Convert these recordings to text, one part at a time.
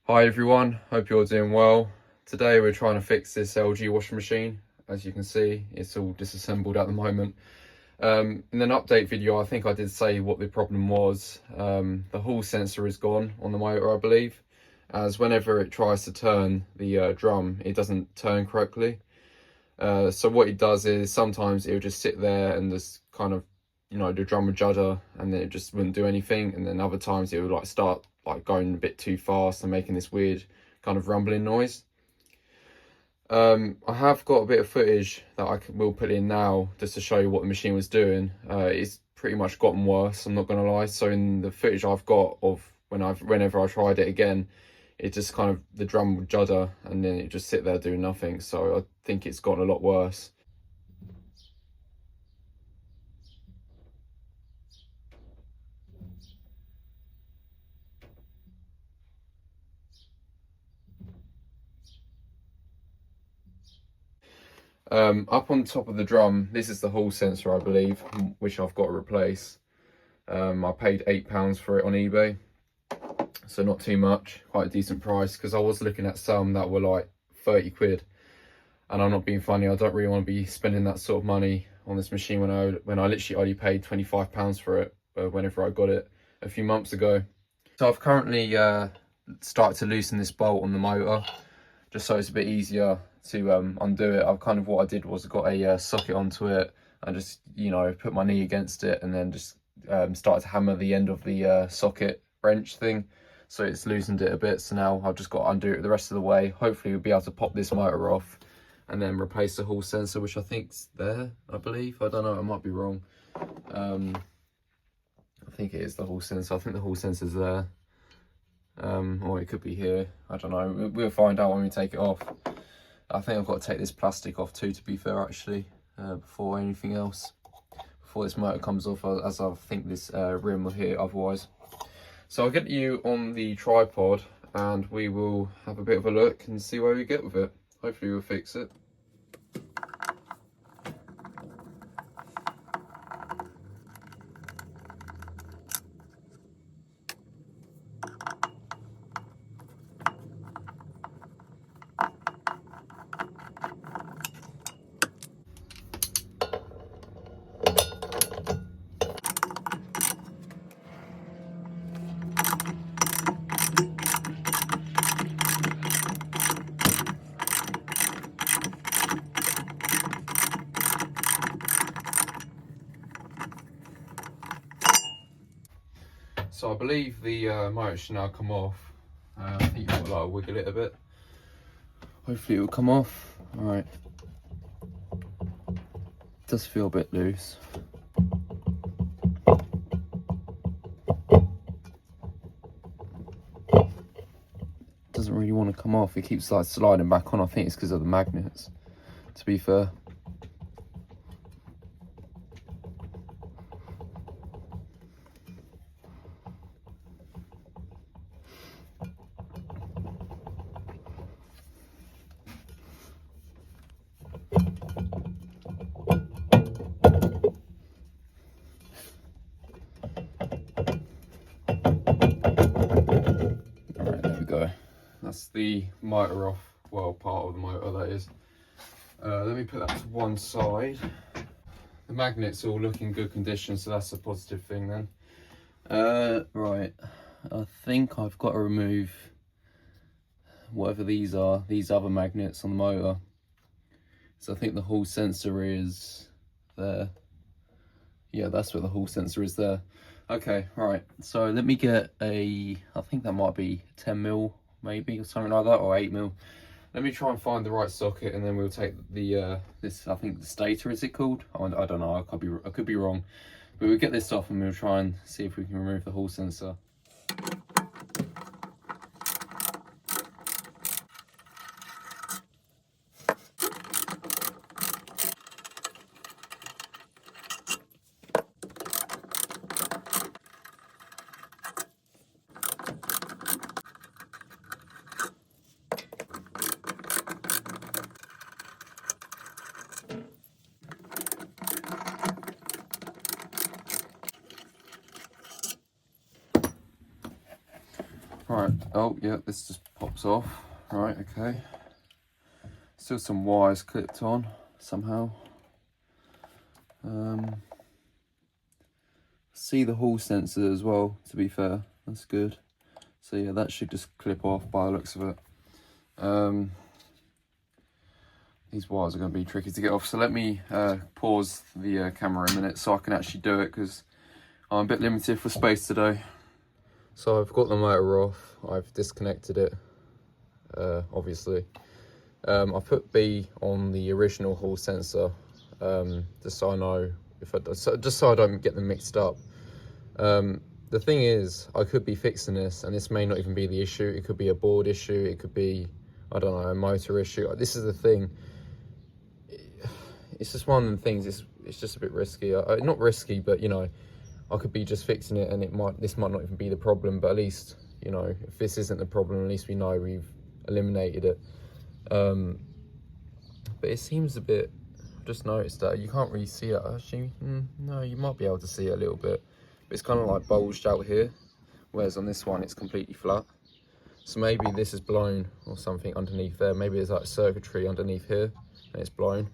Hi everyone, hope you're doing well. Today we're trying to fix this LG washing machine. As you can see, it's all disassembled at the moment. In an update video, I think I did say what the problem was. The hall sensor is gone on the motor, I believe, as whenever it tries to turn the drum, it doesn't turn correctly. So what it does is sometimes it will just sit there and just kind of, the drum would judder and then it just wouldn't do anything. And then other times it would start going a bit too fast and making this weird kind of rumbling noise. I have got a bit of footage that will put in now just to show you what the machine was doing. It's pretty much gotten worse, I'm not gonna lie. So in the footage I've got of whenever I tried it again, it just kind of, the drum would judder and then it just sit there doing nothing. So I think it's gotten a lot worse. Up on top of the drum, this is the hall sensor, I believe, which I've got to replace. I paid £8 for it on eBay, so not too much, quite a decent price, because I was looking at some that were like 30 quid, and I'm not being funny, I don't really want to be spending that sort of money on this machine when I literally only paid £25 for it whenever I got it a few months ago. So I've currently started to loosen this bolt on the motor, just so it's a bit easier to undo it. What I did was got a socket onto it and just put my knee against it and then just started to hammer the end of the socket wrench thing, so it's loosened it a bit. So now I've just got to undo it the rest of the way. Hopefully we'll be able to pop this motor off and then replace the hall sensor, which I think's there, I believe. I don't know, I might be wrong. I think it is the hall sensor. I think the hall sensor's there. Or it could be here, I don't know, we'll find out when we take it off. I think I've got to take this plastic off too, to be fair, actually, before anything else, before this motor comes off, as I think this rim will hit otherwise. So I'll get you on the tripod and we will have a bit of a look and see where we get with it. Hopefully we'll fix it. So I believe the motor should now come off. I think you've got to like wiggle it a bit. Hopefully it will come off. Alright. Does feel a bit loose. Doesn't really want to come off. It keeps like sliding back on. I think it's because of the magnets, to be fair. That's the motor off, well, part of the motor that is. Let me put that to one side. The magnets all look in good condition, so that's a positive thing then. Right, I think I've got to remove whatever these are, these other magnets on the motor. So I think the hall sensor is there. Yeah, that's where the hall sensor is there. Okay, right, so let me get I think that might be 10mm maybe, or something like that, or 8mm. Let me try and find the right socket, and then we'll take the this, I think the stator, is it called? I don't know, I could be wrong, but we'll get this off and we'll try and see if we can remove the hall sensor. Oh yeah, this just pops off. Right, okay. Still some wires clipped on somehow. See the hall sensor as well, to be fair. That's good. So yeah, that should just clip off by the looks of it. These wires are going to be tricky to get off, so let me pause the camera a minute so I can actually do it, because I'm a bit limited for space today. So I've got the motor off, I've disconnected it, obviously. I put B on the original hall sensor, just so I know, just so I don't get them mixed up. The thing is, I could be fixing this, and this may not even be the issue. It could be a board issue, it could be, I don't know, a motor issue. This is the thing. It's just one of the things. It's just a bit risky. Not risky, but you know, I could be just fixing it, and this might not even be the problem. But at least, you know, if this isn't the problem, at least we know we've eliminated it. But it seems a bit. I've just noticed that you can't really see it. Actually, no, you might be able to see it a little bit. But it's kind of like bulged out here, whereas on this one it's completely flat. So maybe this is blown or something underneath there. Maybe there's like circuitry underneath here and it's blown.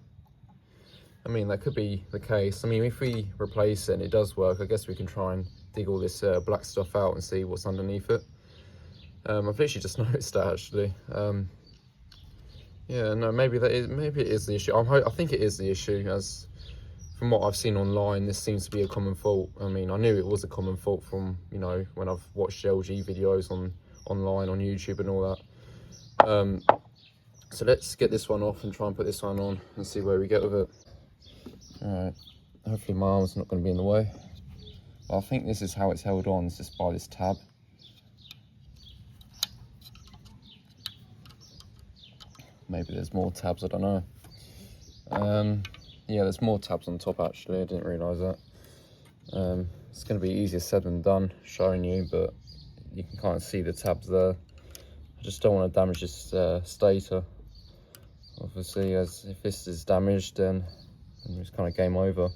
I mean, that could be the case. I mean, if we replace it and it does work, I guess we can try and dig all this black stuff out and see what's underneath it. I've literally just noticed that actually. Yeah, no, maybe it is the issue. I think it is the issue, as from what I've seen online, this seems to be a common fault. I mean, I knew it was a common fault from, you know, when I've watched LG videos online on YouTube and all that. So let's get this one off and try and put this one on and see where we get with it. Alright, hopefully my arm's not going to be in the way. I think this is how it's held on, it's just by this tab. Maybe there's more tabs, I don't know. Yeah, there's more tabs on top actually, I didn't realise that. It's going to be easier said than done showing you, but you can kind of see the tabs there. I just don't want to damage this stator. Obviously, as if this is damaged, then it's kind of game over.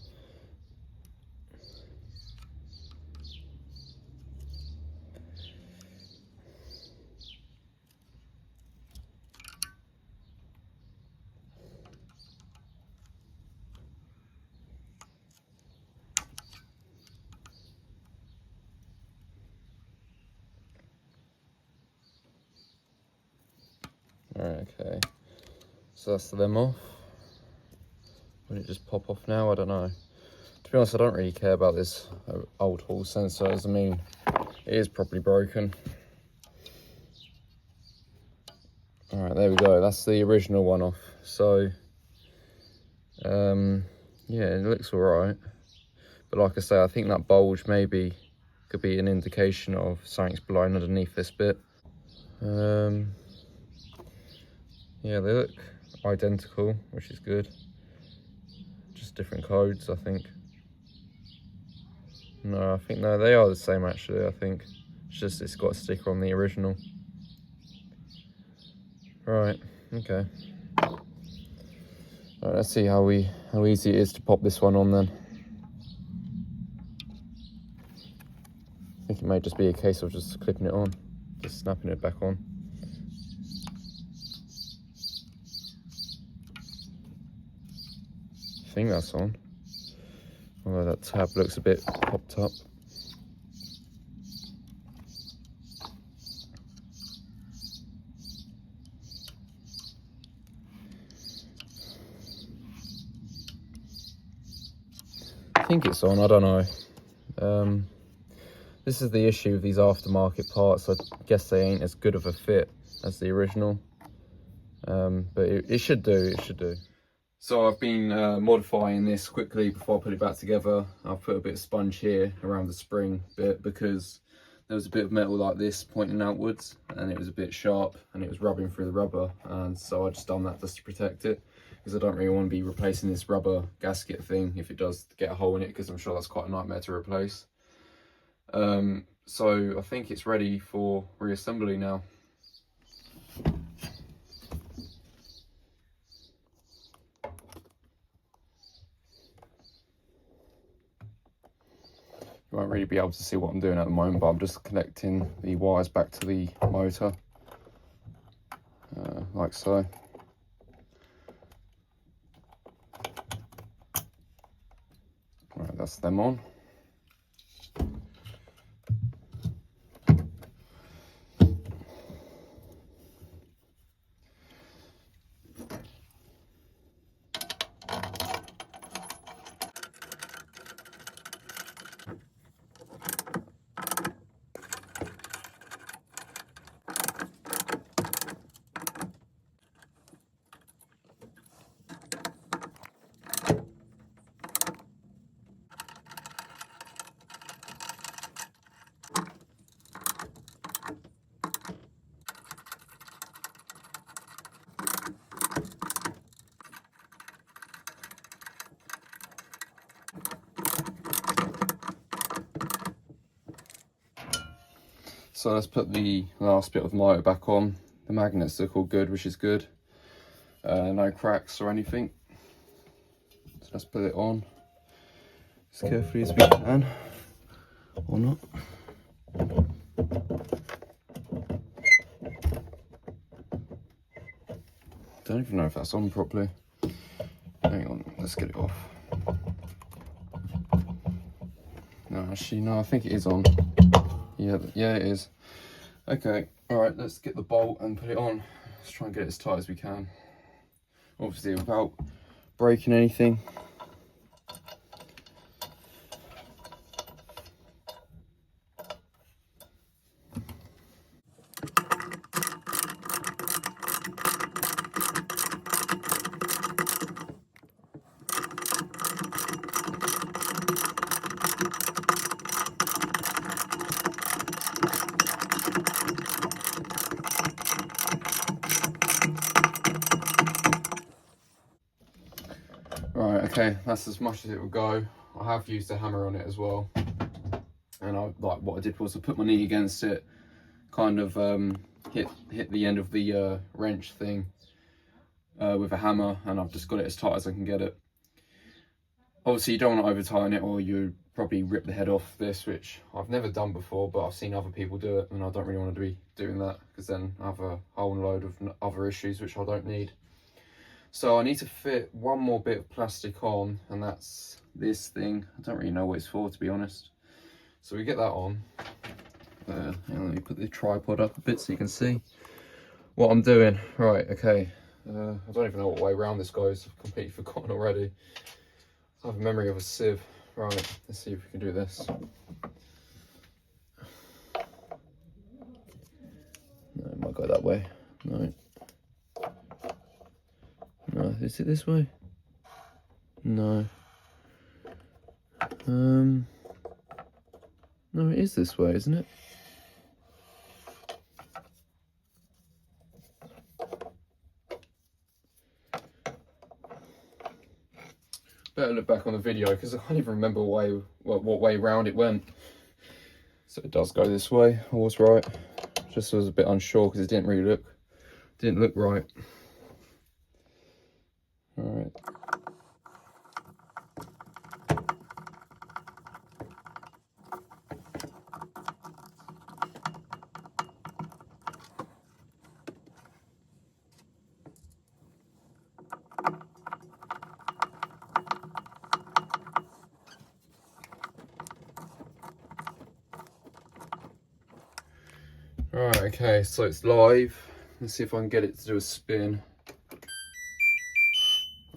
Alright, okay. So that's them off. Will it just pop off now? I don't know. To be honest, I don't really care about this old hall sensor, as I mean, it is probably broken. Alright, there we go. That's the original one off. So, yeah, it looks alright. But like I say, I think that bulge maybe could be an indication of something's blown underneath this bit. Yeah, they look identical, which is good. Just different codes, I think. No, I think no, they are the same actually, I think. It's just it's got a sticker on the original. Right, okay. Alright, let's see how easy it is to pop this one on then. I think it may just be a case of just clipping it on, just snapping it back on. I think that's on. Although that tab looks a bit popped up. I think it's on, I don't know. This is the issue with these aftermarket parts. I guess they ain't as good of a fit as the original. But it should do, So I've been modifying this quickly before I put it back together. I've put a bit of sponge here around the spring bit because there was a bit of metal like this pointing outwards and it was a bit sharp and it was rubbing through the rubber, and so I just done that just to protect it, because I don't really want to be replacing this rubber gasket thing if it does get a hole in it, because I'm sure that's quite a nightmare to replace. So I think it's ready for reassembly now. You won't really be able to see what I'm doing at the moment, but I'm just connecting the wires back to the motor, like so. Right, that's them on. So let's put the last bit of the motor back on. The magnets look all good, which is good. No cracks or anything. So let's put it on as carefully as we can, or not. Don't even know if that's on properly. Hang on, let's get it off. No, actually, no, I think it is on. Yeah, it is. Okay, all right, let's get the bolt and put it on. Let's try and get it as tight as we can. Obviously, without breaking anything. Right, okay, that's as much as it will go. I have used a hammer on it as well, and what I did was I put my knee against it, kind of hit the end of the wrench thing with a hammer, and I've just got it as tight as I can get it. Obviously, you don't want to over tighten it, or you probably rip the head off this, which I've never done before, but I've seen other people do it, and I don't really want to be doing that, because then I have a whole load of other issues which I don't need. So I need to fit one more bit of plastic on, and that's this thing. I don't really know what it's for, to be honest. So we get that on. And let me put the tripod up a bit so you can see what I'm doing. Right, okay. I don't even know what way around this goes. I've completely forgotten already. I have a memory of a sieve. Right, let's see if we can do this. No, it might go that way. No. No, is it this way? No. No, it is this way, isn't it? Better look back on the video, because I can't even remember what way round it went. So it does go this way. I was right. Just was a bit unsure because it didn't look right. All right. Right, okay, so it's live. Let's see if I can get it to do a spin.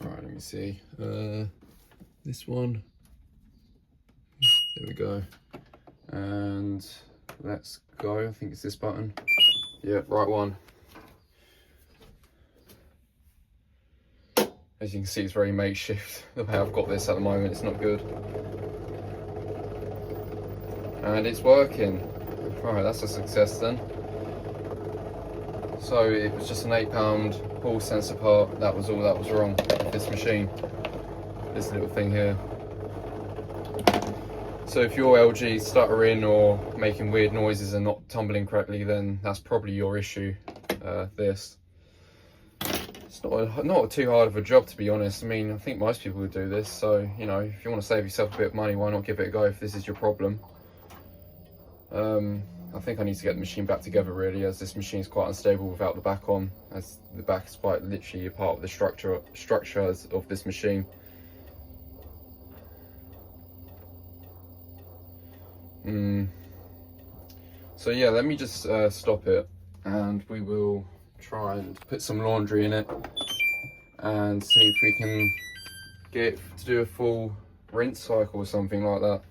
Right, let me see. This one. There we go. And let's go. I think it's this button. Yeah, right one. As you can see, it's very makeshift. The way I've got this at the moment, it's not good. And it's working. Right, that's a success then. So it was just an £8 hall sensor part. That was all that was wrong with this machine. This little thing here. So if your LG stuttering or making weird noises and not tumbling correctly, then that's probably your issue. This. It's not too hard of a job, to be honest. I mean, I think most people would do this, so you know, if you want to save yourself a bit of money, why not give it a go if this is your problem. I think I need to get the machine back together really, as this machine is quite unstable without the back on, as the back is quite literally a part of the structure of this machine. So yeah, let me just stop it, and we will try and put some laundry in it and see if we can get it to do a full rinse cycle or something like that,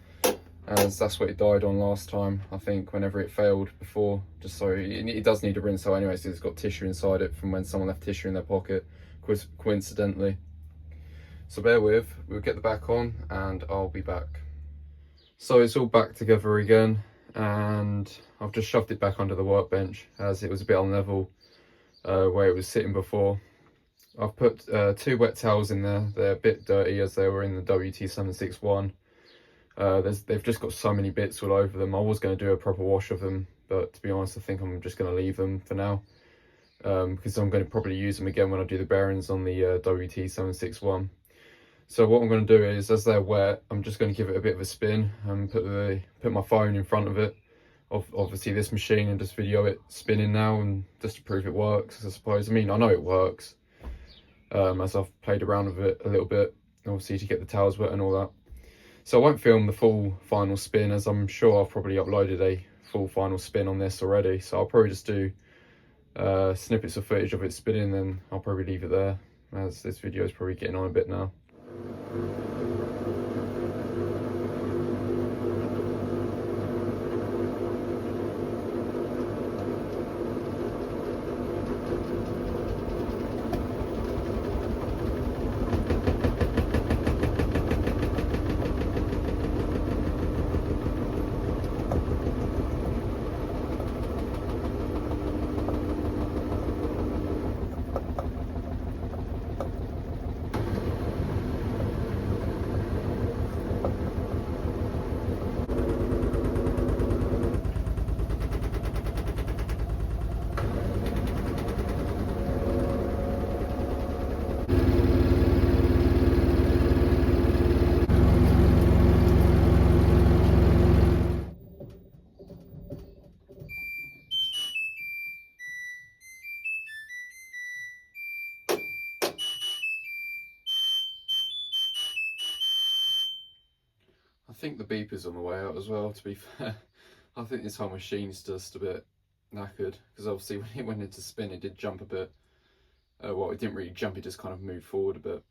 as that's what it died on last time, I think, whenever it failed before. Just so it does need a rinse cycle anyway, so it's got tissue inside it from when someone left tissue in their pocket coincidentally. So bear with, we'll get the back on and I'll be back. So it's all back together again, and I've just shoved it back under the workbench as it was a bit unlevel where it was sitting before. I've put 2 wet towels in there. They're a bit dirty as they were in the WT761. They've just got so many bits all over them. I was going to do a proper wash of them, but to be honest, I think I'm just going to leave them for now, because I'm going to probably use them again when I do the bearings on the WT761. So what I'm going to do is, as they're wet, I'm just going to give it a bit of a spin and put my phone in front of it, obviously this machine, and just video it spinning now, and just to prove it works, I suppose. I mean, I know it works, as I've played around with it a little bit, obviously to get the towels wet and all that. So I won't film the full final spin, as I'm sure I've probably uploaded a full final spin on this already. So I'll probably just do snippets of footage of it spinning, then I'll probably leave it there, as this video is probably getting on a bit now. I think the beeper's on the way out as well, to be fair. I think this whole machine's just a bit knackered, because obviously when it went into spin it did jump a bit. Well, it didn't really jump, it just kind of moved forward a bit.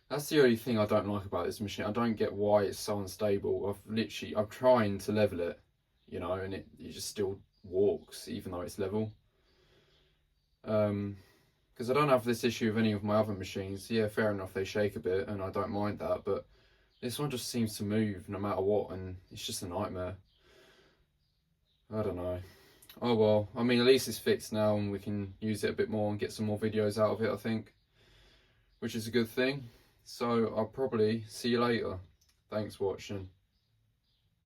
That's the only thing I don't like about this machine. I don't get why it's so unstable. I'm trying to level it, you know, and it just still walks even though it's level. Because I don't have this issue with any of my other machines. Yeah, fair enough, they shake a bit and I don't mind that, but this one just seems to move no matter what, and it's just a nightmare. I don't know. Oh well, I mean, at least it's fixed now and we can use it a bit more and get some more videos out of it, I think, which is a good thing. So I'll probably see you later. Thanks for watching.